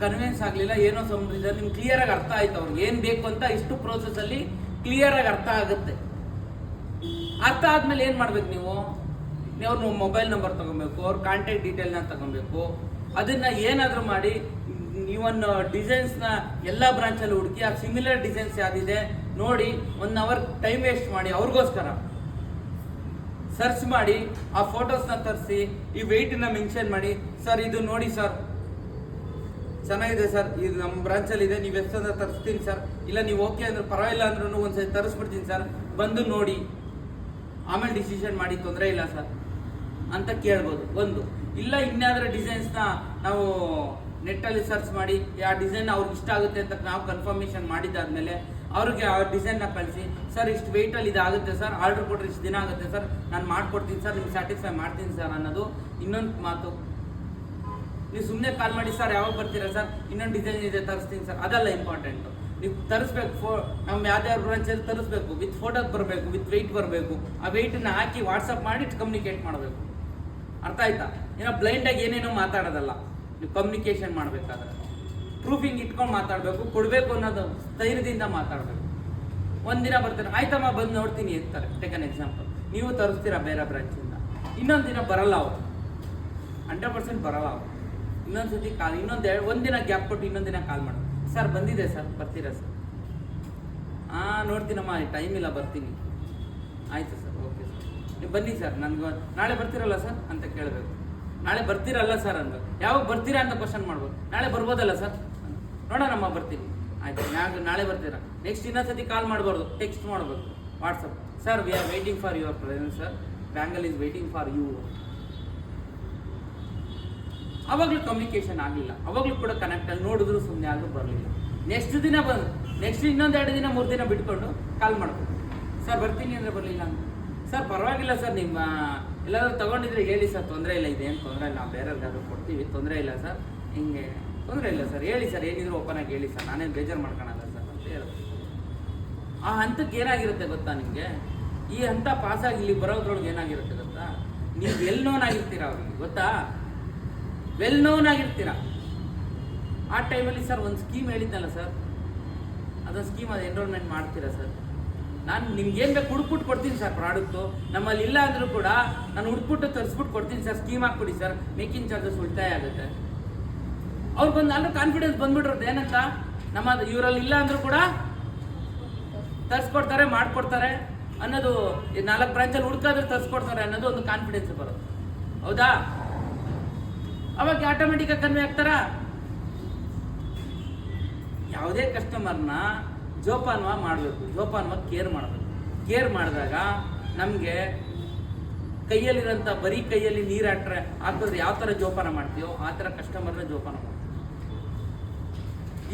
Convince ಆಗಲಿಲ್ಲ, ಏನೋ ಸಂಬಂಧ ನಿಮ್ಗೆ ಕ್ಲಿಯರಾಗಿ ಅರ್ಥ ಆಯ್ತು ಅವ್ರಿಗೆ ಏನು ಬೇಕು ಅಂತ. ಇಷ್ಟು ಪ್ರೋಸೆಸ್ಸಲ್ಲಿ ಕ್ಲಿಯರಾಗಿ ಅರ್ಥ ಆಗುತ್ತೆ. ಅರ್ಥ ಆದ್ಮೇಲೆ ಏನು ಮಾಡ್ಬೇಕು ನೀವು ಅವ್ರ ಮೊಬೈಲ್ ನಂಬರ್ ತಗೊಬೇಕು, ಅವ್ರ ಕಾಂಟ್ಯಾಕ್ಟ್ ಡೀಟೇಲ್ನ ತಗೊಬೇಕು. ಅದನ್ನ ಏನಾದರೂ ಮಾಡಿ ಇವನ್ ಡಿಸೈನ್ಸ್ನ ಎಲ್ಲ ಬ್ರಾಂಚಲ್ಲಿ ಹುಡುಕಿ ಆ ಸಿಮಿಲರ್ ಡಿಸೈನ್ಸ್ ಯಾವ್ದಿದೆ ನೋಡಿ 1 ಅವರ್ ಟೈಮ್ ವೇಸ್ಟ್ ಮಾಡಿ ಅವ್ರಿಗೋಸ್ಕರ ಸರ್ಚ್ ಮಾಡಿ ಆ ಫೋಟೋಸ್ನ ತರಿಸಿ ಈ ವೆಯ್ಟನ್ನ ಮೆನ್ಷನ್ ಮಾಡಿ, ಸರ್ ಇದು ನೋಡಿ ಸರ್ ಚೆನ್ನಾಗಿದೆ ಸರ್, ಇದು ನಮ್ಮ ಬ್ರಾಂಚಲ್ಲಿ ಇದೆ, ನೀವು ಎಷ್ಟಂದ್ರೆ ತರಿಸ್ತೀನಿ ಸರ್, ಇಲ್ಲ ನೀವು ಓಕೆ ಅಂದ್ರೆ ಪರವಾಗಿಲ್ಲ ಅಂದ್ರೂ ಒಂದ್ಸರಿ ತರಿಸ್ಬಿಡ್ತೀನಿ ಸರ್, ಬಂದು ನೋಡಿ ಆಮೇಲೆ ಡಿಸಿಷನ್ ಮಾಡಿ, ತೊಂದರೆ ಇಲ್ಲ ಸರ್ ಅಂತ ಕೇಳ್ಬೋದು. ಒಂದು ಇಲ್ಲ ಇನ್ಯಾವುದರ ಡಿಸೈನ್ಸ್ನ ನಾವು ನೆಟ್ಟಲ್ಲಿ ಸರ್ಚ್ ಮಾಡಿ ಆ ಡಿಸೈನ್ ಅವ್ರಿಗೆ ಇಷ್ಟ ಆಗುತ್ತೆ ಅಂತ ನಾವು ಕನ್ಫರ್ಮೇಷನ್ ಮಾಡಿದ್ದಾದ್ಮೇಲೆ ಅವ್ರಿಗೆ ಆ ಡಿಸೈನ್ನ ಕಳಿಸಿ, ಸರ್ ಇಷ್ಟು ವೆಯ್ಟಲ್ಲಿ ಇದಾಗುತ್ತೆ ಸರ್, ಆರ್ಡರ್ ಕೊಟ್ಟರೆ ಇಷ್ಟು ದಿನ ಆಗುತ್ತೆ ಸರ್, ನಾನು ಮಾಡ್ಕೊಡ್ತೀನಿ ಸರ್, ನಿಮ್ಗೆ ಸ್ಯಾಟಿಸ್ಫೈ ಮಾಡ್ತೀನಿ ಸರ್ ಅನ್ನೋದು ಇನ್ನೊಂದು ಮಾತು. ನೀವು ಸುಮ್ಮನೆ ಕಾಲ್ ಮಾಡಿ ಸರ್ ಯಾವಾಗ ಬರ್ತೀರಾ ಸರ್, ಇನ್ನೊಂದು ಡಿಸೈನ್ ಇದೆ ತರಿಸ್ತೀನಿ ಸರ್, ಅದೆಲ್ಲ ಇಂಪಾರ್ಟೆಂಟು. ನೀವು ತರಿಸ್ಬೇಕು, ನಮ್ಮ ಯಾವ್ದಾದ್ರು ಬ್ರಾಂಚಲ್ಲಿ ತರಿಸ್ಬೇಕು, ವಿತ್ ಫೋಟೋಸ್ ಬರಬೇಕು, ವಿತ್ ವೆಯ್ಟ್ ಬರಬೇಕು. ಆ ವೆಯ್ಟನ್ನ ಹಾಕಿ ವಾಟ್ಸಪ್ ಮಾಡಿ ಕಮ್ಯುನಿಕೇಟ್ ಮಾಡಬೇಕು. ಅರ್ಥ ಆಯ್ತಾ? ಏನೋ ಬ್ಲೈಂಡಾಗಿ ಏನೇನೋ ಮಾತಾಡೋದಲ್ಲ, ನೀವು ಕಮ್ಯುನಿಕೇಷನ್ ಮಾಡಬೇಕಾದ್ರೆ ಪ್ರೂಫಿಂಗ್ ಇಟ್ಕೊಂಡು ಮಾತಾಡಬೇಕು, ಕೊಡಬೇಕು ಅನ್ನೋದು ಧೈರ್ಯದಿಂದ ಮಾತಾಡಬೇಕು. ಒಂದಿನ ಬರ್ತಾರೆ, ಆಯ್ತಮ್ಮ ಬಂದು ನೋಡ್ತೀನಿ ಅಂತಾರೆ, ಟೇಕ್ ಅನ್ ಎಕ್ಸಾಂಪಲ್. ನೀವು ತರಿಸ್ತೀರಾ ಬೇರೆ ಬ್ರಾಂಚಿಂದ, ಇನ್ನೊಂದು ದಿನ ಬರಲ್ಲ ಅವರು, 100% ಬರಲ್ಲ ಅವರು. ಇನ್ನೊಂದು ಸತಿ ಕಾಲ್ ಒಂದಿನ ಗ್ಯಾಪ್ ಕೊಟ್ಟು ಇನ್ನೊಂದು ದಿನ ಕಾಲ್ ಮಾಡೋದು, ಸರ್ ಬಂದಿದೆ ಸರ್ ಬರ್ತೀರಾ ಸರ್, ನೋಡ್ತೀನಮ್ಮ ಟೈಮ್ ಇಲ್ಲ ಬರ್ತೀನಿ, ಆಯಿತು ಸರ್ ಓಕೆ ಸರ್ ನೀವು ಬನ್ನಿ ಸರ್, ನನಗೆ ನಾಳೆ ಬರ್ತೀರಲ್ಲ ಸರ್ ಅಂತ ಕೇಳಬೇಕು. ನಾಳೆ ಬರ್ತೀರಲ್ಲ ಸರ್ ಅಂತ, ಯಾವಾಗ ಬರ್ತೀರಾ ಅಂತ ಕ್ವಶನ್ ಮಾಡ್ಬೋದು. ನಾಳೆ ಬರ್ಬೋದಲ್ಲ ಸರ್, ನೋಡೋಣಮ್ಮ ಬರ್ತೀನಿ, ಆಯ್ತು ನಾಳೆ ಬರ್ತೀರಾ. ನೆಕ್ಸ್ಟ್ ಇನ್ನೊಂದ್ಸತಿ ಕಾಲ್ ಮಾಡಬಾರ್ದು, ಟೆಕ್ಸ್ಟ್ ಮಾಡಬೇಕು WhatsApp, sir we are waiting for your presence sir, bangle is waiting for you. ಅವಾಗಲೂ ಕಮ್ಯುನಿಕೇಷನ್ ಆಗಲಿಲ್ಲ, ಅವಾಗಲೂ ಕೂಡ ಕನೆಕ್ಟಲ್ಲಿ ನೋಡಿದ್ರು ಸುಮ್ಮನೆ ಆದರೂ ಬರಲಿಲ್ಲ. ನೆಕ್ಸ್ಟ್ ದಿನ ಬಂದು ನೆಕ್ಸ್ಟ್ ಇನ್ನೊಂದು 2 ದಿನ 3 ದಿನ ಬಿಟ್ಕೊಂಡು ಕಾಲ್ ಮಾಡಬೇಕು, ಸರ್ ಬರ್ತೀನಿ ಅಂದರೆ ಬರಲಿಲ್ಲ ಅಂತ, ಸರ್ ಪರವಾಗಿಲ್ಲ ಸರ್ ನಿಮ್ಮ ಎಲ್ಲಾದ್ರೂ ತೊಗೊಂಡಿದ್ರೆ ಹೇಳಿ ಸರ್, ತೊಂದರೆ ಇಲ್ಲ, ಇದೇನು ತೊಂದರೆ ಇಲ್ಲ, ನಾವು ಬೇರೆಯವ್ರಿಗಾದ್ರೂ ಕೊಡ್ತೀವಿ, ತೊಂದರೆ ಇಲ್ಲ ಸರ್, ಹಿಂಗೆ ತೊಂದರೆ ಇಲ್ಲ ಸರ್, ಹೇಳಿ ಸರ್ ಏನಿದ್ರು ಓಪನ್ ಆಗಿ ಹೇಳಿ ಸರ್, ನಾನೇನು ಬೇಜಾರು ಮಾಡ್ಕೊಳಲ್ಲ ಸರ್ ಅಂತ ಹೇಳೋದು. ಆ ಹಂತಕ್ಕೆ ಏನಾಗಿರುತ್ತೆ ಗೊತ್ತಾ ನಿಮಗೆ? ಈ ಹಂತ ಪಾಸಾಗಿ ಇಲ್ಲಿ ಬರೋದ್ರೊಳಗೆ ಏನಾಗಿರುತ್ತೆ ಗೊತ್ತಾ? ನೀವು ವೆಲ್ ನೋನ್ ಆಗಿರ್ತೀರ ಅವ್ರಿಗೆ, ಗೊತ್ತಾ? ವೆಲ್ ನೋನ್ ಆಗಿರ್ತೀರ. ಆ ಟೈಮಲ್ಲಿ ಸರ್ ಒಂದು ಸ್ಕೀಮ್ ಹೇಳಿದ್ನಲ್ಲ ಸರ್, ಅದೊಂದು ಸ್ಕೀಮ್ ಅದು ಎನ್ರೋಲ್ಮೆಂಟ್ ಮಾಡ್ತೀರಾ ಸರ್? ನಾನು ನಿಮ್ಗೆ ಏನು ಬೇಕು ಹುಡುಕ್ಬಿಟ್ಟು ಕೊಡ್ತೀನಿ ಸರ್, ಪ್ರಾಡಕ್ಟು ನಮ್ಮಲ್ಲಿ ಇಲ್ಲ ಅಂದರೂ ಕೂಡ ನಾನು ಹುಡುಕ್ಬಿಟ್ಟು ತರಿಸ್ಬಿಟ್ಟು ಕೊಡ್ತೀನಿ ಸರ್, ಸ್ಕೀಮ್ ಹಾಕ್ಬಿಡಿ ಸರ್, ಮೇಕಿಂಗ್ ಚಾರ್ಜಸ್ ಉಳಿತಾಯ ಆಗುತ್ತೆ. ಅವ್ರಿಗೊಂದು ಅಲ್ಲೂ ಕಾನ್ಫಿಡೆನ್ಸ್ ಬಂದ್ಬಿಟ್ಟಿರುತ್ತೆ, ಏನಂತ ನಮ್ಮ ಇವರಲ್ಲಿ ಇಲ್ಲ ಅಂದರೂ ಕೂಡ ತರಿಸ್ಕೊಡ್ತಾರೆ, ಮಾಡಿಕೊಡ್ತಾರೆ ಅನ್ನೋದು, 4 ಬ್ರಾಂಚಲ್ಲಿ ಹುಡುಕಾದ್ರೆ ತರಿಸ್ಕೊಡ್ತಾರೆ ಅನ್ನೋದು ಒಂದು ಕಾನ್ಫಿಡೆನ್ಸ್ ಬರುತ್ತೆ, ಹೌದಾ? ಅವಾಗ ಆಟೋಮೆಟಿಕಾಗಿ ಕನ್ವೆ ಆಗ್ತಾರ. ಯಾವುದೇ ಕಸ್ಟಮರ್ನ ಜೋಪಾನವಾಗಿ ಮಾಡಬೇಕು, ಜೋಪಾನವಾಗಿ ಕೇರ್ ಮಾಡಬೇಕು. ಕೇರ್ ಮಾಡಿದಾಗ ನಮಗೆ ಕೈಯಲ್ಲಿರೋಂಥ ಬರೀ ಕೈಯಲ್ಲಿ ನೀರು ಹಾಕಿದ್ರೆ ಯಾವ ಥರ ಜೋಪಾನ ಮಾಡ್ತೀವೋ ಆ ಥರ ಕಸ್ಟಮರ್ನ ಜೋಪಾನ ಮಾಡ್ತೀವಿ.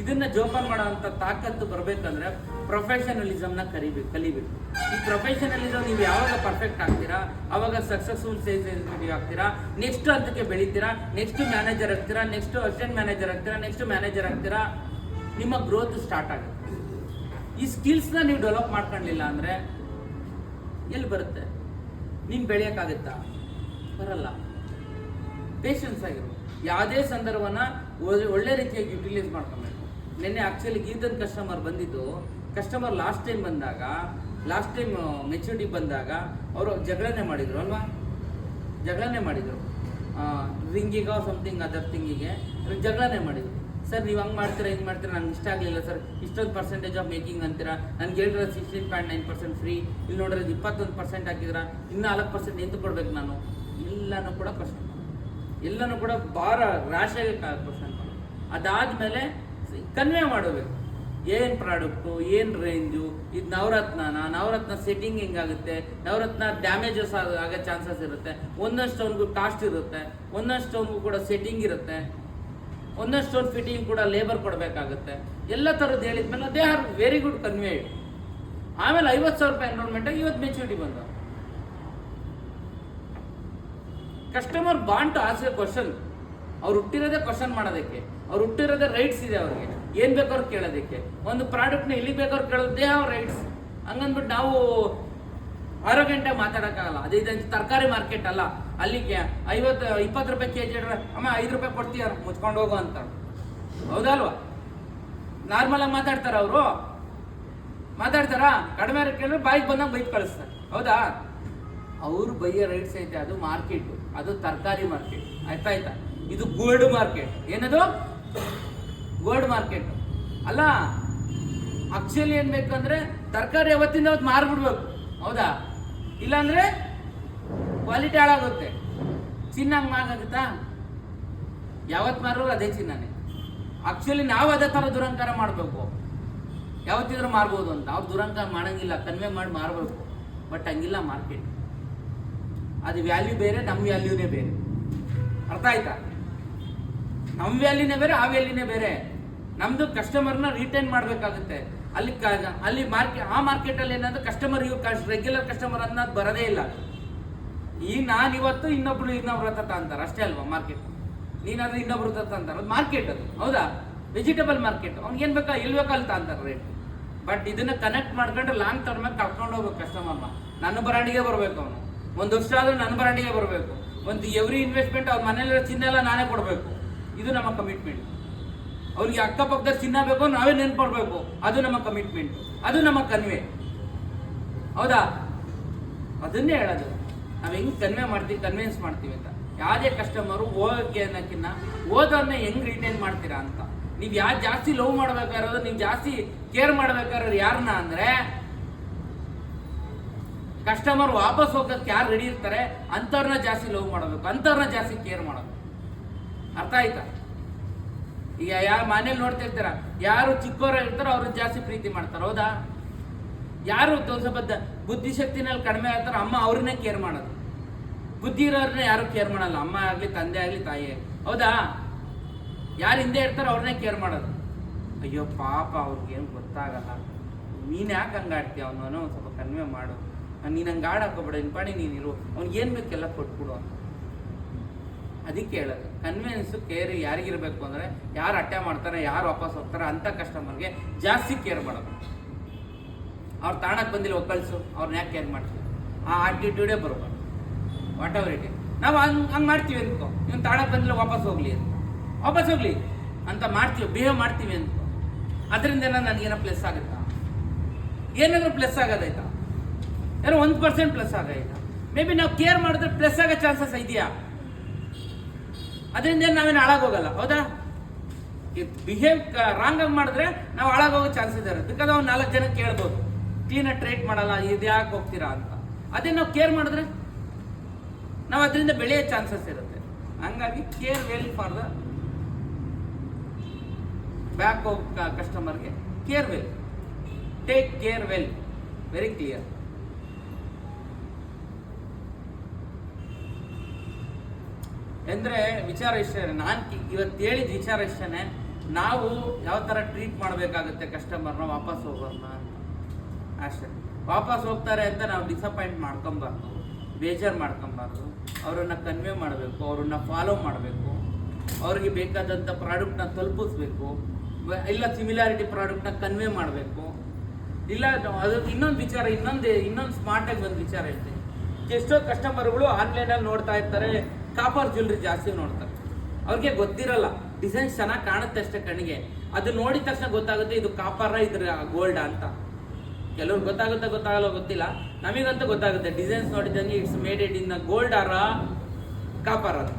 ಇದನ್ನ ಜೋಪಾನ ಮಾಡೋವಂಥ ತಾಕತ್ತು ಬರಬೇಕಂದ್ರೆ ಪ್ರೊಫೆಷನಲಿಸಮ್ನ ಕಲಿಬೇಕು. ಈ ಪ್ರೊಫೆಷನಲಿಸಮ್ ನೀವು ಯಾವಾಗ ಪರ್ಫೆಕ್ಟ್ ಆಗ್ತೀರಾ ಆವಾಗ ಸಕ್ಸಸ್ಫುಲ್ ಸೇಲ್ಸ್ ಎಕ್ಸಿಕ್ಯೂಟಿವ್ ಆಗ್ತೀರಾ, ನೆಕ್ಸ್ಟ್ ಹಂತಕ್ಕೆ ಬೆಳಿತೀರಾ, ನೆಕ್ಸ್ಟ್ ಮ್ಯಾನೇಜರ್ ಆಗ್ತೀರಾ, ನೆಕ್ಸ್ಟ್ ಅಸಿಸ್ಟೆಂಟ್ ಮ್ಯಾನೇಜರ್ ಆಗ್ತೀರಾ, ನೆಕ್ಸ್ಟ್ ಮ್ಯಾನೇಜರ್ ಆಗ್ತೀರಾ, ನಿಮ್ಮ ಗ್ರೋತ್ ಸ್ಟಾರ್ಟ್ ಆಗುತ್ತೆ. ಈ ಸ್ಕಿಲ್ಸ್ನ ನೀವು ಡೆವಲಪ್ ಮಾಡ್ಕೊಳ್ಳಿಲ್ಲ ಅಂದರೆ ಎಲ್ಲಿ ಬರುತ್ತೆ? ನೀನು ಬೆಳೆಯೋಕ್ಕಾಗುತ್ತಾ? ಬರಲ್ಲ. ಪೇಷನ್ಸ್ ಆಗಿರು, ಯಾವುದೇ ಸಂದರ್ಭನ ಒಳ್ಳೆ ರೀತಿಯಾಗಿ ಯುಟಿಲೈಸ್ ಮಾಡ್ಕೊಬೇಕು. ನಿನ್ನೆ ಆ್ಯಕ್ಚುಲಿ ಗೀತನ್ ಕಸ್ಟಮರ್ ಬಂದಿದ್ದು, ಕಸ್ಟಮರ್ ಲಾಸ್ಟ್ ಟೈಮ್ ಮೆಚುರಿಟಿ ಬಂದಾಗ ಅವರು ಜಗಳನೆ ಮಾಡಿದರು ಅಲ್ವಾ? ಜಗಳನೆ ಮಾಡಿದರು, ರಿಂಗಿಗೋ ಸಮಥಿಂಗ್ ಅದರ್ ಥಿಂಗಿಗೆ ಜಗಳನೆ ಮಾಡಿದರು. ಸರ್ ನೀವು ಹಂಗೆ ಮಾಡ್ತೀರಾ ಹಿಂಗೆ ಮಾಡ್ತೀರಾ, ನನಗೆ ಇಷ್ಟ ಆಗಲಿಲ್ಲ ಸರ್, ಇಷ್ಟೊಂದು ಪರ್ಸೆಂಟೇಜ್ ಆಫ್ ಮೇಕಿಂಗ್ ಅಂತೀರಾ, ನನಗೆ ಹೇಳಿದ್ರೆ 16.9% ಫ್ರೀ, ಇಲ್ಲಿ ನೋಡಿದ್ರೆ 21% ಹಾಕಿದ್ದೀರಾ, ಇನ್ನೂ 4% ಎಂತ ಕೊಡ್ಬೇಕು ನಾನು? ಎಲ್ಲನೂ ಕೂಡ ಕ್ವಶನ್, ಎಲ್ಲನೂ ಕೂಡ ಭಾರ ರಾಶಿಯಾಗಿ ಕ್ವಶನ್. ಅದಾದಮೇಲೆ ಕನ್ವೆ ಮಾಡಬೇಕು, ಏನು ಪ್ರಾಡಕ್ಟು, ಏನು ರೇಂಜು, ಇದು ನವರತ್ನ ಸೆಟ್ಟಿಂಗ್ ಹೆಂಗಾಗುತ್ತೆ, ನವರತ್ನ ಡ್ಯಾಮೇಜಸ್ ಆಗೋ ಚಾನ್ಸಸ್ ಇರುತ್ತೆ, ಒಂದೊಂದು ಸ್ಟೋನ್ಗೂ ಕಾಸ್ಟ್ ಇರುತ್ತೆ, ಒಂದೊಂದು ಸ್ಟೋನ್ಗೂ ಕೂಡ ಸೆಟ್ಟಿಂಗ್ ಇರುತ್ತೆ, ಒಂದೊಂದು ಸ್ಟೋನ್ ಫಿಟ್ಟಿಂಗ್ ಕೂಡ ಲೇಬರ್ ಕೊಡಬೇಕಾಗುತ್ತೆ. ಎಲ್ಲ ಥರದ್ದು ಹೇಳಿದ್ಮೇಲೆ they are very good conveyed. ಆಮೇಲೆ 50,000 ರೂಪಾಯಿ ಎನ್ರೋಲ್ಮೆಂಟಾಗಿ ಇವತ್ತು ಮೆಚುರಿಟಿ ಬಂದ. Customer bound to ask a question. ಅವ್ರು ಹುಟ್ಟಿರೋದೇ ಕ್ವಶನ್ ಮಾಡೋದಕ್ಕೆ, ಅವ್ರು ಹುಟ್ಟಿರೋದೇ ರೈಟ್ಸ್ ಇದೆ ಅವ್ರಿಗೆ, ಏನು ಬೇಕಾದ್ರು ಕೇಳೋದಕ್ಕೆ. ಒಂದು ಪ್ರಾಡಕ್ಟ್ನ ಎಲ್ಲಿ ಬೇಕಾದ್ರು ಕೇಳೋದು, ದೇ ಹ್ಯಾವ್ ರೈಟ್ಸ್. ಹಂಗಂದ್ಬಿಟ್ಟು ನಾವು ಆರೋಗ್ಯಂಟಾಗಿ ಮಾತಾಡೋಕ್ಕಾಗಲ್ಲ. ಅದೇ ತರಕಾರಿ ಮಾರ್ಕೆಟ್ ಅಲ್ಲ, ಅಲ್ಲಿಗೆ 20 ರೂಪಾಯಿ kg ಅಮ್ಮ 5 ರೂಪಾಯಿ ಕೊಡ್ತೀಯ ಮುಚ್ಕೊಂಡು ಹೋಗೋ ಅಂತ. ಹೌದಲ್ವಾ? ನಾರ್ಮಲ್ ಆಗಿ ಮಾತಾಡ್ತಾರ ಅವರು? ಮಾತಾಡ್ತಾರ? ಕಡಿಮೆ ಕೇಳಿದ್ರೆ ಬಾಯಿಗೆ ಬಂದಾಗ ಬೈಕ್ ಕಳಿಸ್ತಾರೆ. ಹೌದಾ? ಅವರು ಬೈಯೋ ರೈಟ್ಸ್ ಐತೆ. ಅದು ಮಾರ್ಕೆಟ್, ಅದು ತರಕಾರಿ ಮಾರ್ಕೆಟ್. ಆಯ್ತಾ? ಇದು ಗೋಲ್ಡ್ ಮಾರ್ಕೆಟ್. ಏನದು? ಗೋಲ್ಡ್ ಮಾರ್ಕೆಟ್ ಅಲ್ಲ. ಆಕ್ಚುಲಿ ಏನ್ ಬೇಕಂದ್ರೆ ತರಕಾರಿ ಯಾವತ್ತಿಂದ ಅವತ್ತು ಮಾರ್ಬಿಡ್ಬೇಕು. ಹೌದಾ? ಇಲ್ಲಾಂದ್ರೆ ಕ್ವಾಲಿಟಿ ಹಾಳಾಗುತ್ತೆ. ಚಿನ್ನ ಹಂಗೆ ಮಾರಾಗುತ್ತಾ? ಯಾವತ್ತು ಮಾರೋರು ಅದೇ ಚಿನ್ನನೇ. ಆಕ್ಚುಲಿ ನಾವು ಅದೇ ಥರ ದುರಂಕಾರ ಮಾಡಬೇಕು. ಯಾವತ್ತಿದ್ರೂ ಮಾರ್ಬೋದು ಅಂತ. ಅವ್ರು ದುರಂಕಾರ ಮಾಡಂಗಿಲ್ಲ, ಕನ್ವೆ ಮಾಡಿ ಮಾರಬೇಕು. ಬಟ್ ಹಂಗಿಲ್ಲ ಮಾರ್ಕೆಟ್. ಅದು ವ್ಯಾಲ್ಯೂ ಬೇರೆ, ನಮ್ಮ ವ್ಯಾಲ್ಯೂನೇ ಬೇರೆ. ಅರ್ಥ ಆಯ್ತಾ? ನಮ್ಮ ವ್ಯಾಲ್ಯೂನೇ ಬೇರೆ, ಆ ವ್ಯಾಲ್ಯೂನೇ ಬೇರೆ. ನಮ್ದು ಕಸ್ಟಮರ್ನ ರಿಟೈನ್ ಮಾಡಬೇಕಾಗುತ್ತೆ. ಅಲ್ಲಿ ಆ ಮಾರ್ಕೆಟಲ್ಲಿ ಏನಂದ್ರೆ ಕಸ್ಟಮರ್ ರೆಗ್ಯುಲರ್ ಕಸ್ಟಮರ್ ಅನ್ನೋದು ಬರೋದೇ ಇಲ್ಲ. ಈಗ ನಾನು ಇವತ್ತು ಇನ್ನೊಬ್ರು ಹತ್ತ ಅಂತಾರೆ ಅಷ್ಟೇ ಅಲ್ವಾ ಮಾರ್ಕೆಟ್. ನೀನಾದ್ರೆ ಇನ್ನೊಬ್ರು ಹತ್ತ ಅಂತಾರೆ, ಅದು ಮಾರ್ಕೆಟ್. ಅದು ಹೌದಾ? Vegetable market. ಅವ್ನಿಗೆ ಏನ್ ಬೇಕಾ ಇಲ್ಲಿ ಬೇಕಂತ ಅಂತಾರೆ ರೇಟ್. ಬಟ್ ಇದನ್ನ ಕನೆಕ್ಟ್ ಮಾಡ್ಕೊಂಡ್ರೆ ಲಾಂಗ್ ಟರ್ಮ್ ಆಗಿ ಕರ್ಕೊಂಡು ಹೋಗ್ಬೇಕು ಕಸ್ಟಮರ್ನ. ನನ್ನ ಬ್ರಾಂಡಿಗೆ ಬರಬೇಕು ಅವನು. ಒಂದು ವರ್ಷ ಆದ್ರೂ ನನ್ನ ಬ್ರಾಂಡಿಗೆ ಬರಬೇಕು. ಒಂದು ಎವ್ರಿ ಇನ್ವೆಸ್ಟ್ಮೆಂಟ್ ಅವ್ರ ಮನೇಲಿರೋ ಚಿನ್ನ ಎಲ್ಲ ನಾನೇ ಕೊಡಬೇಕು. ಇದು ನಮ್ಮ ಕಮಿಟ್ಮೆಂಟ್. ಅವ್ರಿಗೆ ಅಕ್ಕಪಕ್ಕದ ಚಿನ್ನ ಬೇಕು, ನಾವೇ ನೆನ್ಪಡ್ಬೇಕು. ಅದು ನಮ್ಮ ಕಮಿಟ್ಮೆಂಟ್, ಅದು ನಮ್ಮ ಕನ್ವೆ. ಹೌದಾ? ಅದನ್ನೇ ಹೇಳೋದು. ನಾವು ಹೆಂಗ್ ಕನ್ವಿನ್ಸ್ ಮಾಡ್ತೀವಿ ಅಂತ. ಯಾವುದೇ ಕಸ್ಟಮರು ಹೋಗಕ್ಕೆ ಅನ್ನೋಕ್ಕಿಂತ ಓದೋದನ್ನ ಹೆಂಗ್ ರಿಟೈನ್ ಮಾಡ್ತೀರಾ ಅಂತ. ನೀವು ಜಾಸ್ತಿ ಲವ್ ಮಾಡ್ಬೇಕಾಗಿರೋದು, ನೀವು ಜಾಸ್ತಿ ಕೇರ್ ಮಾಡ್ಬೇಕಾಗಿರೋದು ಯಾರನ್ನ ಅಂದ್ರೆ, ಕಸ್ಟಮರ್ ವಾಪಸ್ ಹೋಗಕ್ಕೆ ಯಾರು ರೆಡಿ ಇರ್ತಾರೆ ಅಂಥವ್ರನ್ನ ಜಾಸ್ತಿ ಲವ್ ಮಾಡಬೇಕು, ಅಂಥವ್ರನ್ನ ಜಾಸ್ತಿ ಕೇರ್ ಮಾಡಬೇಕು. ಅರ್ಥ ಆಯ್ತಾ? ಈಗ ಯಾರು ಮನೇಲಿ ನೋಡ್ತಾ ಇರ್ತಾರ, ಯಾರು ಚಿಕ್ಕವರ ಇರ್ತಾರೋ ಅವ್ರನ್ನ ಜಾಸ್ತಿ ಪ್ರೀತಿ ಮಾಡ್ತಾರೆ. ಹೌದಾ? ಯಾರು ಸ್ವಲ್ಪ ಬುದ್ಧಿಶಕ್ತಿನಲ್ಲಿ ಕಡಿಮೆ ಆಗ್ತಾರೋ ಅಮ್ಮ ಅವ್ರನ್ನೇ ಕೇರ್ ಮಾಡೋದು. ಬುದ್ಧಿ ಇರೋರನ್ನ ಯಾರು ಕೇರ್ ಮಾಡಲ್ಲ. ಅಮ್ಮ ಆಗ್ಲಿ, ತಂದೆ ಆಗ್ಲಿ, ತಾಯಿ ಆಗ್ಲಿ. ಹೌದಾ? ಯಾರು ಹಿಂದೆ ಇರ್ತಾರೋ ಅವ್ರನ್ನೇ ಕೇರ್ ಮಾಡೋದು. ಅಯ್ಯೋ ಪಾಪ, ಅವ್ರಿಗೇನು ಗೊತ್ತಾಗಲ್ಲ. ನೀನು ಯಾಕೆ ಹಂಗೆ ಆಡ್ತೀಯ, ಅವನು ಸ್ವಲ್ಪ ಕನ್ವೆ ಮಾಡು, ನೀನು ಹಂಗೆ ಆಡಾಕೋಬೇಡ, ನಿನ್ನ ಪಾಡಿ ನೀನಿರು, ಅವ್ನಿಗೆ ಏನು ಬೇಕೆಲ್ಲ ಕೊಟ್ಬಿಡು ಅಂತ. ಅದಕ್ಕೆ ಹೇಳೋದು ಕನ್ವಿನ್ಸು ಕೇರ್ ಯಾರಿಗಿರ್ಬೇಕು ಅಂದರೆ, ಯಾರು ಅಟ್ಟೆ ಮಾಡ್ತಾರೆ, ಯಾರು ವಾಪಸ್ ಹೋಗ್ತಾರೆ ಅಂಥ ಕಸ್ಟಮರ್ಗೆ ಜಾಸ್ತಿ ಕೇರ್ ಮಾಡೋದು. ಅವ್ರು ತಾಣಕ್ಕೆ ಬಂದಿಲ್ಲ ಒಕ್ಕಲ್ಸು, ಅವ್ರನ್ನ ಯಾಕೆ ಕೇರ್ ಮಾಡ್ತೀವಿ? ಆ ಆಟಿಟ್ಯೂಡೇ ಬರಬಾರ್ದು. What ever it is. ನಾವು ಹಂಗೆ ಮಾಡ್ತೀವಿ ಅಂದ್ಕೋ, ಇವ್ನು ತಾಣಕ್ಕೆ ಬಂದಿಲ್ಲ ವಾಪಸ್ ಹೋಗ್ಲಿ ಅಂತ ಮಾಡ್ತೀವಿ, ಬಿಹೇವ್ ಮಾಡ್ತೀವಿ ಅಂದ್ಕೋ. ಅದರಿಂದ ನನಗೇನೋ ಪ್ಲಸ್ ಆಗುತ್ತಾ? ಏನಾದರೂ ಪ್ಲಸ್ ಆಗೋದಾಯ್ತಾ? ಏನೋ 1% ಪ್ಲಸ್ ಆಗೋಯ್ತಾ? ಮೇ ಬಿ ನಾವು ಕೇರ್ ಮಾಡಿದ್ರೆ ಪ್ಲಸ್ ಆಗೋ ಚಾನ್ಸಸ್ ಇದೆಯಾ? ಅದರಿಂದ ನಾವೇನು ಹಾಳಾಗೋಗಲ್ಲ. ಹೌದಾ? ಬಿಹೇವ್ ರಾಂಗ್ ಆಗಿ ಮಾಡಿದ್ರೆ ನಾವು ಹಾಳಾಗೋಗೋ ಚಾನ್ಸಸ್ ಇರುತ್ತೆ. ಬಿಕಾಸ್ ಅವ್ನು 4 ಜನ ಕೇಳ್ಬೋದು, ಕ್ಲೀನಾಗಿ ಟ್ರೀಟ್ ಮಾಡಲ್ಲ, ಇದು ಯಾಕೆ ಹೋಗ್ತೀರಾ ಅಂತ. ಅದೇ ನಾವು ಕೇರ್ ಮಾಡಿದ್ರೆ ನಾವು ಅದರಿಂದ ಬೆಳೆಯೋ ಚಾನ್ಸಸ್ ಇರುತ್ತೆ. ಹಂಗಾಗಿ care well for the back of ಕಸ್ಟಮರ್ಗೆ. Care well, take care well, very clear. ಅಂದರೆ ವಿಚಾರ ಇಷ್ಟೇ. ನಾನು ಇವತ್ತು ಹೇಳಿದ ವಿಚಾರ ಇಷ್ಟೇ. ನಾವು ಯಾವ ಥರ ಟ್ರೀಟ್ ಮಾಡಬೇಕಾಗುತ್ತೆ ಕಸ್ಟಮರ್ನ ವಾಪಸ್ ಹೋಗೋರ್ನ ಅಂತ ಅಷ್ಟೇ. ವಾಪಸ್ ಹೋಗ್ತಾರೆ ಅಂತ ನಾವು ಡಿಸಪಾಯಿಂಟ್ ಮಾಡ್ಕೊಬಾರ್ದು, ಬೇಜಾರು ಮಾಡ್ಕೊಬಾರ್ದು. ಅವರನ್ನು ಕನ್ವೆ ಮಾಡಬೇಕು, ಅವ್ರನ್ನ ಫಾಲೋ ಮಾಡಬೇಕು, ಅವ್ರಿಗೆ ಬೇಕಾದಂಥ ಪ್ರಾಡಕ್ಟ್ನ ತಲುಪಿಸ್ಬೇಕು. ಇಲ್ಲ ಸಿಮಿಲಾರಿಟಿ ಪ್ರಾಡಕ್ಟ್ನ ಕನ್ವೆ ಮಾಡಬೇಕು. ಇಲ್ಲ ಅದು ಇನ್ನೊಂದು ವಿಚಾರ, ಇನ್ನೊಂದು ಸ್ಮಾರ್ಟಾಗಿ ಒಂದು ವಿಚಾರ ಹೇಳ್ತೀನಿ. ಎಷ್ಟೋ ಕಸ್ಟಮರ್ಗಳು ಆನ್ಲೈನಲ್ಲಿ ನೋಡ್ತಾ ಇರ್ತಾರೆ, ಕಾಪರ್ ಜ್ಯುವೆಲ್ರಿ ಜಾಸ್ತಿ ನೋಡ್ತಾರೆ. ಅವ್ರಿಗೆ ಗೊತ್ತಿರಲ್ಲ, ಡಿಸೈನ್ಸ್ ಚೆನ್ನಾಗಿ ಕಾಣುತ್ತೆ ಅಷ್ಟೇ ಕಣ್ಣಿಗೆ. ಅದು ನೋಡಿದ ತಕ್ಷಣ ಗೊತ್ತಾಗುತ್ತೆ ಇದು ಕಾಪರ, ಇದ್ರ ಗೋಲ್ಡ್ ಅಂತ. ಕೆಲವ್ರಿಗೆ ಗೊತ್ತಾಗಲ್ಲ ಗೊತ್ತಿಲ್ಲ. ನಮಗಂತೂ ಗೊತ್ತಾಗುತ್ತೆ, ಡಿಸೈನ್ಸ್ ನೋಡಿದಂಗೆ it's made in gold or copper ಅಂತ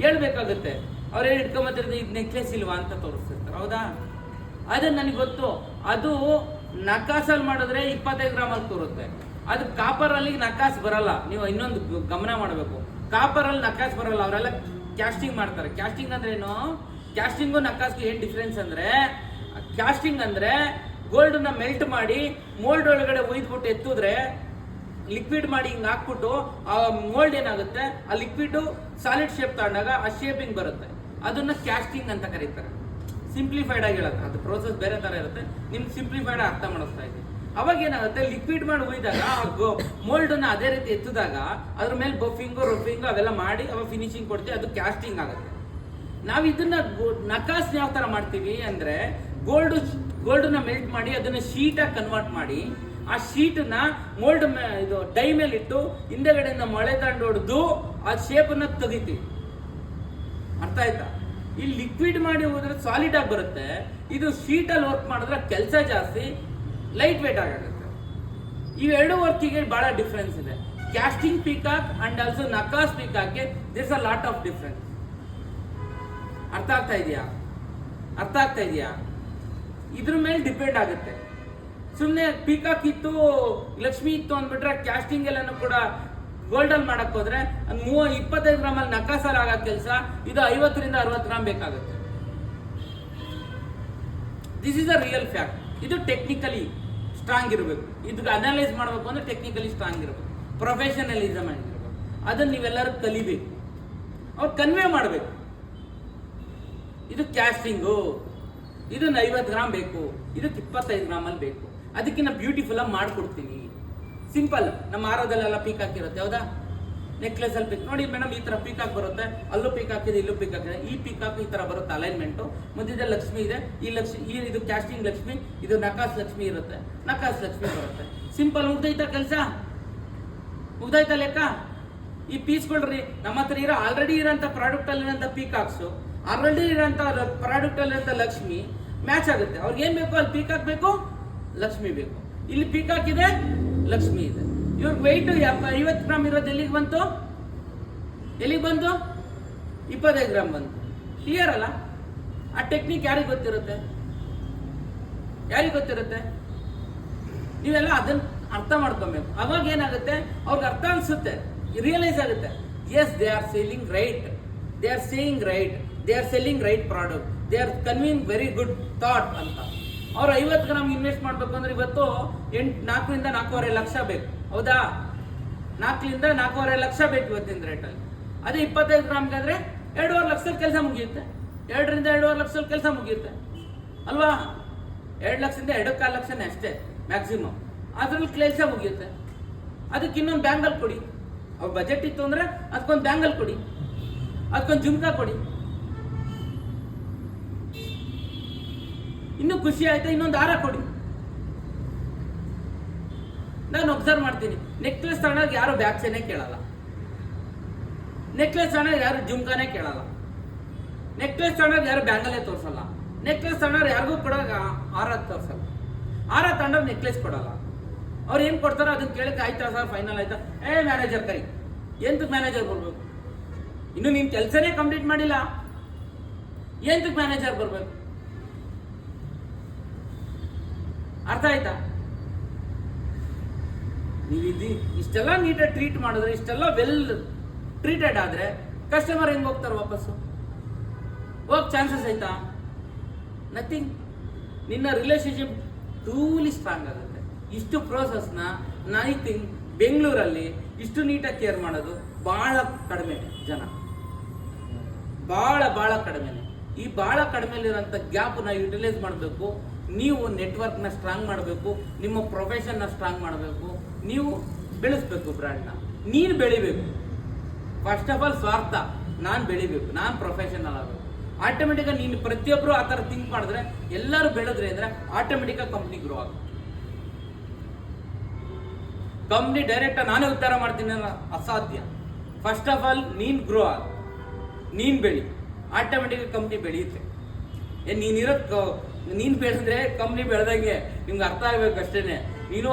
ಹೇಳ್ಬೇಕಾಗುತ್ತೆ. ಅವ್ರೇನು ಇಟ್ಕೊಂಬತ್ತಿರೋದು ಇದು ನೆಕ್ಲೆಸ್ ಇಲ್ವಾ ಅಂತ ತೋರಿಸ್ತಿರ್ತಾರೆ. ಹೌದಾ? ಅದು ನನಗೆ ಗೊತ್ತು. ಅದು ನಕಾಸಲ್ಲಿ ಮಾಡಿದ್ರೆ 25 ಗ್ರಾಮಲ್ಲಿ ತೋರುತ್ತೆ. ಅದು ಕಾಪರಲ್ಲಿ ನಕಾಸ್ ಬರಲ್ಲ. ನೀವು ಇನ್ನೊಂದು ಗಮನ ಮಾಡಬೇಕು, ಕಾಪರಲ್ಲಿ ನಕಾಸ್ ಬರಲ್ಲ. ಅವರೆಲ್ಲ ಕ್ಯಾಸ್ಟಿಂಗ್ ಮಾಡ್ತಾರೆ. ಕ್ಯಾಸ್ಟಿಂಗ್ ಅಂದ್ರೆ ಏನು? ಕ್ಯಾಸ್ಟಿಂಗು ನಕಾಸ್ಗೆ ಏನು ಡಿಫ್ರೆನ್ಸ್ ಅಂದ್ರೆ, ಕ್ಯಾಸ್ಟಿಂಗ್ ಅಂದ್ರೆ ಗೋಲ್ಡನ್ನ ಮೆಲ್ಟ್ ಮಾಡಿ ಮೋಲ್ಡ್ ಒಳಗಡೆ ಒಯ್ದ್ಬಿಟ್ಟು ಎತ್ತಿದ್ರೆ, ಲಿಕ್ವಿಡ್ ಮಾಡಿ ಹಿಂಗೆ ಹಾಕ್ಬಿಟ್ಟು ಆ ಮೋಲ್ಡ್ ಏನಾಗುತ್ತೆ, ಆ ಲಿಕ್ವಿಡ್ ಸಾಲಿಡ್ ಶೇಪ್ ತಗೊಂಡಾಗ ಆ ಶೇಪಿಂಗ್ ಬರುತ್ತೆ. ಅದನ್ನ ಕ್ಯಾಸ್ಟಿಂಗ್ ಅಂತ ಕರೀತಾರೆ. ಸಿಂಪ್ಲಿಫೈಡ್ ಆಗಿ ಹೇಳುತ್ತೆ, ಅದು ಪ್ರೋಸೆಸ್ ಬೇರೆ ತರ ಇರುತ್ತೆ. ನಿಮ್ಗೆ ಸಿಂಪ್ಲಿಫೈಡ್ ಅರ್ಥ ಮಾಡಿಸ್ತಾ ಇದ್ದೀನಿ. ಅವಾಗ ಏನಾಗುತ್ತೆ, ಲಿಕ್ವಿಡ್ ಮಾಡಿ ಒಯ್ದಾಗ ಮೋಲ್ಡನ್ನ ಅದೇ ರೀತಿ ಎತ್ತಿದಾಗ ಅದ್ರ ಮೇಲೆ ಬಫಿಂಗು ರಫಿಂಗು ಅವೆಲ್ಲ ಮಾಡಿ ಅವಾಗ ಫಿನಿಶಿಂಗ್ ಕೊಡ್ತೀವಿ, ಅದು ಕ್ಯಾಸ್ಟಿಂಗ್ ಆಗುತ್ತೆ. ನಾವು ಇದನ್ನ ನಕಾಸ್ ಯಾವ ತರ ಮಾಡ್ತೀವಿ ಅಂದ್ರೆ, ಗೋಲ್ಡನ್ನ ಮೆಲ್ಟ್ ಮಾಡಿ ಅದನ್ನ ಶೀಟಾಗಿ ಕನ್ವರ್ಟ್ ಮಾಡಿ, ಆ ಶೀಟನ್ನ ಮೋಲ್ಡ್ ಇದು ಡೈ ಮೇಲೆ ಇಟ್ಟು ಹಿಂದೆಗಡೆಯಿಂದ ಮಳೆ ತಂಡು ಹೊಡೆದು ಆ ಶೇಪನ್ನ ತೆಗಿತೀವಿ. ಅರ್ಥ ಆಯ್ತಾ? ಇಲ್ಲಿ ಲಿಕ್ವಿಡ್ ಮಾಡಿ ಹೋದ್ರೆ ಸಾಲಿಡ್ ಆಗಿ ಬರುತ್ತೆ. ಇದು ಶೀಟಲ್ಲಿ ವರ್ಕ್ ಮಾಡಿದ್ರೆ ಕೆಲಸ ಜಾಸ್ತಿ, ಲೈಟ್ ವೇಟ್ ಆಗುತ್ತೆ. ಇವೆರಡು ವರ್ಕಿಗೆ ಬಹಳ ಡಿಫ್ರೆನ್ಸ್ ಇದೆ. ಕ್ಯಾಸ್ಟಿಂಗ್ ಪೀಕಾಕ್ ಅಂಡ್ ಆಲ್ಸೋ ನಕಾಸ್ ಪೀಕಾಕ್ಗೆ this a lot of difference. ಅರ್ಥ ಆಗ್ತಾ ಇದೆಯಾ? ಇದ್ರ ಮೇಲೆ ಡಿಪೆಂಡ್ ಆಗುತ್ತೆ. ಸುಮ್ಮನೆ ಪೀಕಾಕ್ ಇತ್ತು, ಲಕ್ಷ್ಮಿ ಇತ್ತು ಅಂದ್ಬಿಟ್ರೆ ಕ್ಯಾಸ್ಟಿಂಗ್ ಎಲ್ಲಾನು ಕೂಡ ಗೋಲ್ಡಲ್ಲಿ ಮಾಡಕ್ ಹೋದ್ರೆ 25 ಗ್ರಾಮಲ್ಲಿ ನಕಾಸಲ್ಲಿ ಆಗೋ ಕೆಲಸ ಇದು 50ರಿಂದ 60 ಗ್ರಾಮ್ ಬೇಕಾಗುತ್ತೆ. This is a real fact. ಇದು ಟೆಕ್ನಿಕಲಿ ಸ್ಟ್ರಾಂಗ್ ಇರಬೇಕು. ಇದಕ್ಕೆ ಅನಲೈಸ್ ಮಾಡಬೇಕು ಅಂದ್ರೆ ಟೆಕ್ನಿಕಲಿ ಸ್ಟ್ರಾಂಗ್ ಇರಬೇಕು, ಪ್ರೊಫೆಷನಲಿಸಮ್ ಆಗಿರ್ಬೇಕು. ಅದನ್ನ ನೀವೆಲ್ಲರೂ ಕಲಿಬೇಕು, ಅವ್ರು ಕನ್ವೆ ಮಾಡಬೇಕು. ಇದು ಕ್ಯಾಸ್ಟಿಂಗು, ಇದನ್ನ 50 ಗ್ರಾಮ್ ಬೇಕು, ಇದಕ್ಕೆ 25 ಗ್ರಾಮಲ್ಲಿ ಬೇಕು, ಅದಕ್ಕಿಂತ ಬ್ಯೂಟಿಫುಲ್ ಆಗಿ ಮಾಡ್ಕೊಡ್ತೀನಿ. ಸಿಂಪಲ್. ನಮ್ಮ ಆರೋದಲ್ಲೆಲ್ಲ ಪೀಕಾಕ್ ಇರುತ್ತೆ, ಹೌದಾ? ನೆಕ್ಲೆಸ್ ಅಲ್ಲಿ ಪೀಕ್ ನೋಡಿ ಮೇಡಮ್, ಈ ತರ ಪೀಕಾಕ್ ಬರುತ್ತೆ, ಅಲ್ಲೂ ಪೀಕಾಕ್ ಇದೆ, ಇಲ್ಲೂ ಪೀಕಾಕ್ ಇದೆ. ಈ ಪೀಕಾಕ್ ಈ ತರ ಬರುತ್ತೆ ಅಲೈನ್ಮೆಂಟು, ಮಧ್ಯದಲ್ಲಿ ಲಕ್ಷ್ಮಿ ಇದೆ. ಇದು ಕ್ಯಾಸ್ಟಿಂಗ್ ಲಕ್ಷ್ಮಿ, ಇದು ನಕಾಸ್ ಲಕ್ಷ್ಮಿ ಇರುತ್ತೆ, ನಕಾಸ್ ಲಕ್ಷ್ಮಿ ಬರುತ್ತೆ. ಸಿಂಪಲ್. ಮುಗ್ದೈತಾ ಕೆಲಸ? ಮುಗ್ದೈತಾ ಲೆಕ್ಕ? ಈ ಪೀಸ್ ಕೊಡ್ರಿ. ನಮ್ಮ ಹತ್ರ ಆಲ್ರೆಡಿ ಇರೋಂಥ ಪ್ರಾಡಕ್ಟ್ ಅಲ್ಲಿರೋಂಥ ಪೀಕಾಕ್ಸು, ಆಲ್ರೆಡಿ ಇರೋಂಥ ಪ್ರಾಡಕ್ಟ್ ಅಲ್ಲಿರೋಂಥ ಲಕ್ಷ್ಮಿ ಮ್ಯಾಚ್ ಆಗುತ್ತೆ. ಅವ್ರಿಗೆ ಏನ್ ಬೇಕು? ಅಲ್ಲಿ ಪೀಕಾಕ್ ಬೇಕು, ಲಕ್ಷ್ಮಿ ಬೇಕು. ಇಲ್ಲಿ ಪೀಕಾಕ್ ಇದೆ, ಲಕ್ಷ್ಮಿ ಇದೆ. ಇವ್ರಿಗೆ ವೆಯ್ಟ್ 50 ಗ್ರಾಮ್ ಇರೋದು ಎಲ್ಲಿಗೆ ಬಂತು? 25 ಗ್ರಾಮ್ ಬಂತು. ಕ್ಲಿಯರ್ ಅಲ್ಲ? ಆ ಟೆಕ್ನಿಕ್ ಯಾರಿಗೆ ಗೊತ್ತಿರುತ್ತೆ? ನೀವೆಲ್ಲ ಅದನ್ನ ಅರ್ಥ ಮಾಡ್ಕೊಬೇಕು. ಅವಾಗ ಏನಾಗುತ್ತೆ, ಅವ್ರಿಗೆ ಅರ್ಥ ಅನ್ಸುತ್ತೆ, ರಿಯಲೈಸ್ ಆಗುತ್ತೆ. Yes, they are selling right, they are saying right, they are selling right product, they are conveying very good thought ಅಂತ. ಅವ್ರು 50 ಗ್ರಾಮ್ ಇನ್ವೆಸ್ಟ್ ಮಾಡ್ಬೇಕು ಅಂದ್ರೆ ಇವತ್ತು 4ರಿಂದ 4.5 ಲಕ್ಷ ಬೇಕು, ಹೌದಾ? 4ರಿಂದ 4.5 ಲಕ್ಷ ಬೇಕು ಇವತ್ತಿನ ರೇಟಲ್ಲಿ. ಅದೇ 25 ಗ್ರಾಮ್ಗಾದ್ರೆ 2.5 ಲಕ್ಷದಲ್ಲಿ ಕೆಲಸ ಮುಗಿಯುತ್ತೆ. 2ರಿಂದ 2.5 ಲಕ್ಷದಲ್ಲಿ ಕೆಲಸ ಮುಗಿಯುತ್ತೆ ಅಲ್ವಾ? 2 ಲಕ್ಷದಿಂದ 2.25 ಲಕ್ಷನೇ ಅಷ್ಟೇ ಮ್ಯಾಕ್ಸಿಮಮ್. ಅದ್ರಲ್ಲಿ ಕೆಲಸ ಮುಗಿಯುತ್ತೆ. ಅದಕ್ಕೆ ಇನ್ನೊಂದು ಬ್ಯಾಂಗಲ್ ಕೊಡಿ. ಅವ್ರ ಬಜೆಟ್ ಇತ್ತು ಅಂದ್ರೆ ಅದಕ್ಕೊಂದು ಬ್ಯಾಂಗಲ್ ಕೊಡಿ, ಅದಕ್ಕೊಂದು ಜುಮ್ಕಾ ಕೊಡಿ. ಇನ್ನೂ ಖುಷಿ ಆಯ್ತಾ, ಇನ್ನೊಂದು ಹಾರ ಕೊಡಿ. ನಾನು ಅಬ್ಸರ್ವ್ ಮಾಡ್ತೀನಿ, ನೆಕ್ಲೆಸ್ ತಗೊಂಡಾಗ ಯಾರು ಬ್ಯಾಕ್ ಚೈನೇ ಕೇಳಲ್ಲ, ನೆಕ್ಲೆಸ್ ತಗೊಂಡಾಗ ಯಾರು ಜುಮ್ಕಾನೇ ಕೇಳಲ್ಲ, ನೆಕ್ಲೆಸ್ ತಗೊಂಡಾಗ ಯಾರು ಬ್ಯಾಂಗಲೇ ತೋರಿಸಲ್ಲ, ನೆಕ್ಲೆಸ್ ತಗೊಂಡಾಗ ಯಾರಿಗೂ ಕೂಡ ಹಾರ ತೋರಿಸಲ್ಲ, ಹಾರ ತಗೊಂಡಾಗ ನೆಕ್ಲೆಸ್ ಕೊಡಲ್ಲ. ಅವ್ರು ಏನ್ ಕೊಡ್ತಾರೋ ಅದನ್ನ ಕೇಳಕ್ಕೆ ಆಯ್ತಾ ಸರ್ ಫೈನಲ್ ಆಯ್ತಾ? ಮ್ಯಾನೇಜರ್ ಕರಿ. ಎಂತಕ್ಕೆ ಮ್ಯಾನೇಜರ್ ಬರ್ಬೇಕು? ಇನ್ನು ನಿನ್ ಕೆಲಸನೇ ಕಂಪ್ಲೀಟ್ ಮಾಡಿಲ್ಲ, ಎಂತಕ್ಕೆ ಮ್ಯಾನೇಜರ್ ಬರ್ಬೇಕು? ಅರ್ಥ ಆಯ್ತಾ? ನೀವು ಇಷ್ಟೆಲ್ಲ ನೀಟಾಗಿ ಟ್ರೀಟ್ ಮಾಡಿದ್ರೆ, ಇಷ್ಟೆಲ್ಲ ವೆಲ್ ಟ್ರೀಟೆಡ್ ಆದ್ರೆ ಕಸ್ಟಮರ್ ಹೆಂಗ್ ಹೋಗ್ತಾರೆ ವಾಪಸ್ಸು? ಹೋಗ್ ಚಾನ್ಸಸ್ ಆಯ್ತಾ? ನಥಿಂಗ್. ನಿನ್ನ ರಿಲೇಶನ್ಶಿಪ್ ಟೂಲಿ ಸ್ಟ್ರಾಂಗ್ ಆಗುತ್ತೆ. ಇಷ್ಟು ಪ್ರೋಸೆಸ್ನ ಐ ಥಿಂಕ್ ಬೆಂಗಳೂರಲ್ಲಿ ಇಷ್ಟು ನೀಟಾಗಿ ಕೇರ್ ಮಾಡೋದು ಬಹಳ ಕಡಿಮೆ ಜನ, ಬಹಳ ಕಡಿಮೆನೆ. ಈ ಬಹಳ ಕಡಿಮೆಲಿರೋಂಥ ಗ್ಯಾಪ್ನ ಯುಟಿಲೈಸ್ ಮಾಡಬೇಕು. ನೀವು ನೆಟ್ವರ್ಕ್ನ ಸ್ಟ್ರಾಂಗ್ ಮಾಡಬೇಕು, ನಿಮ್ಮ ಪ್ರೊಫೆಷನ್ನ ಸ್ಟ್ರಾಂಗ್ ಮಾಡಬೇಕು, ನೀವು ಬೆಳೆಸ್ಬೇಕು ಬ್ರ್ಯಾಂಡ್ನ. ನೀನು ಬೆಳಿಬೇಕು. ಫಸ್ಟ್ ಆಫ್ ಆಲ್ ಸ್ವಾರ್ಥ, ನಾನು ಬೆಳಿಬೇಕು, ನಾನು ಪ್ರೊಫೆಷನಲ್ ಆಗಬೇಕು. ಆಟೋಮೆಟಿಕಾಗಿ ನೀನು ಪ್ರತಿಯೊಬ್ಬರು ಆ ಥರ ಥಿಂಕ್ ಮಾಡಿದ್ರೆ, ಎಲ್ಲರೂ ಬೆಳೆದ್ರೆ ಅಂದರೆ ಆಟೋಮೆಟಿಕಾಗಿ ಕಂಪ್ನಿ ಗ್ರೋ ಆಗುತ್ತೆ. ಕಂಪ್ನಿ ಡೈರೆಕ್ಟ್ ನಾನೇ ಉದ್ಧಾರ ಮಾಡ್ತೀನಿ ಅನ್ನೋ ಅಸಾಧ್ಯ. ಫಸ್ಟ್ ಆಫ್ ಆಲ್ ನೀನು ಗ್ರೋ ಆಗ, ನೀನು ಬೆಳಿ, ಆಟೋಮೆಟಿಕಾಗಿ ಕಂಪ್ನಿ ಬೆಳೆಯುತ್ತೆ. ನೀನು ಬೆಳೆದ್ರೆ ಕಂಪ್ನಿ ಬೆಳೆದಂಗೆ. ನಿಮ್ಗೆ ಅರ್ಥ ಆಗ್ಬೇಕು ಅಷ್ಟೇನೆ. ನೀನು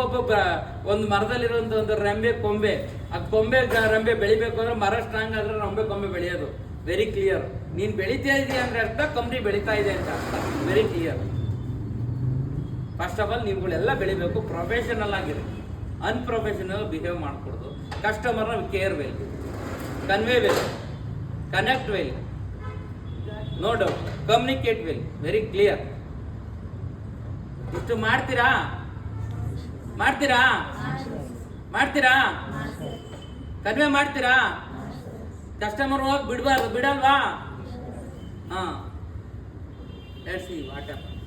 ಒಂದು ಮರದಲ್ಲಿರುವಂತ ಒಂದು ರೆಂಬೆ ಕೊಂಬೆ, ಆ ಕೊಂಬೆ ರೆಂಬೆ ಬೆಳಿಬೇಕು ಅಂದ್ರೆ ಮರ ಸ್ಟ್ರಾಂಗ್ ಆದ್ರೆ ರೆಂಬೆ ಕೊಂಬೆ ಬೆಳೆಯೋದು. Very clear. ನೀನು ಬೆಳಿತಾ ಇದೀಯ ಅಂದ್ರೆ ಅರ್ಥ ಕಂಪ್ನಿ ಬೆಳೀತಾ ಇದೆ ಅಂತ ಅರ್ಥ. Very clear. First of all ನೀವುಗಳೆಲ್ಲ ಬೆಳಿಬೇಕು, ಪ್ರೊಫೆಷನಲ್ ಆಗಿರಿ. ಅನ್ಪ್ರೊಫೆಷನಲ್ ಬಿಹೇವ್ ಮಾಡ್ಕೊಡೋದು. ಕಸ್ಟಮರ್ನ care well, convey well, connect well, no doubt, communicate well, very clear. ಇಷ್ಟು ಮಾಡ್ತೀರಾ? ಕನ್ವೆ ಮಾಡ್ತೀರಾ? ಕಸ್ಟಮರ್ ಹೋಗಿ ಬಿಡಲ್ವಾ? Let's see what happen.